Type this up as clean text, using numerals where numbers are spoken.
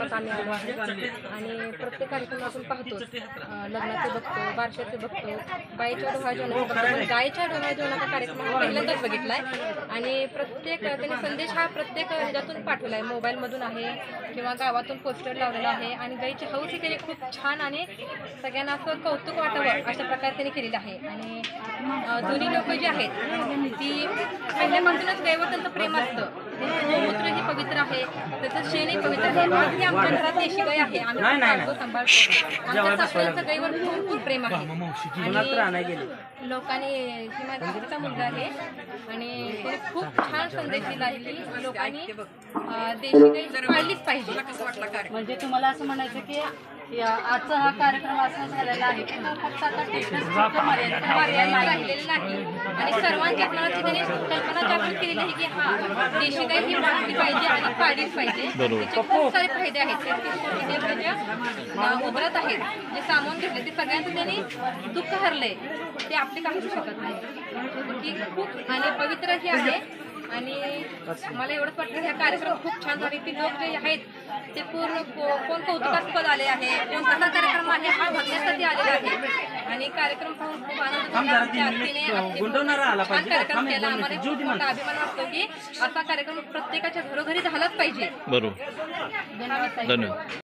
कार्यक्रमात आम्ही आलो आहे आणि प्रत्येक कार्यक्रम आपण पाहतो, लग्नाचे बघतो, बारशाचे बघतो, बाईच्या डोहाळ जेवणाचे बघतो, पण गायच्या डोहाळ जेवणाचा कार्यक्रम हा पहिल्यांदाच बघितला आहे आणि प्रत्येक त्यांनी संदेश हा प्रत्येक ह्याच्यातून पाठवला आहे, मोबाईलमधून आहे किंवा गावातून पोस्टर लावलेला आहे आणि गाईची हौस ही त्यांनी खूप छान आणि सगळ्यांना असं कौतुक वाटावं अशा प्रकारे त्यांनी केलेलं आहे. आणि जुनी लोक जी आहेत ती पहिल्यापासूनच गायीवर त्यांचं प्रेम असतं, गोमूत्र ही पवित्र आहे, त्याचं शेणही पवित्र आहे. आजही आमच्या घरात देशी गाय आहे, आम्ही सांभाळतो. आमच्या सासऱ्यांचं गायीवर खूप प्रेम आहे आणि लोकांनी ही माझा आजचा मुलगा आहे आणि त्याने खूप छान संदेश दिला आहे की लोकांनी देशी गाय पाळलीच पाहिजे. म्हणजे तुम्हाला असं म्हणायचं की आजचा हा कार्यक्रम असा झालेला आहे की तो फक्त आता मर्यादा राहिलेली नाही आणि सर्वांच्या मनात त्यांनी कल्पना जागृत केलेली आहे की हा देशी गाय ही पाळली पाहिजे आणि पाळलीच पाहिजे. त्याचे खूप सारे फायदे आहेत. ज्या उतरत आहेत, जे सामावून घेतले ते सगळ्यांचं त्यांनी दुःख हरले, ते आपले काही शकत नाही. ती खूप आणि पवित्र ही आहे आणि मला एवढंच वाटतं ह्या कार्यक्रम खूप छान झाले. ती लोक जे आहेत ते पूर्ण कोण कौतुकास्पद आले आहे, कोण कसा कार्यक्रम आहे हा बघण्यासाठी आलेला आहे आणि कार्यक्रम पाहून खूप आनंद झाला. आमच्या आत्तीने छान कार्यक्रम केला. आम्हाला खूप मोठा अभिमान वाटतो की असा कार्यक्रम प्रत्येकाच्या घरोघरी झालाच पाहिजे. बरोबर. धन्यवाद.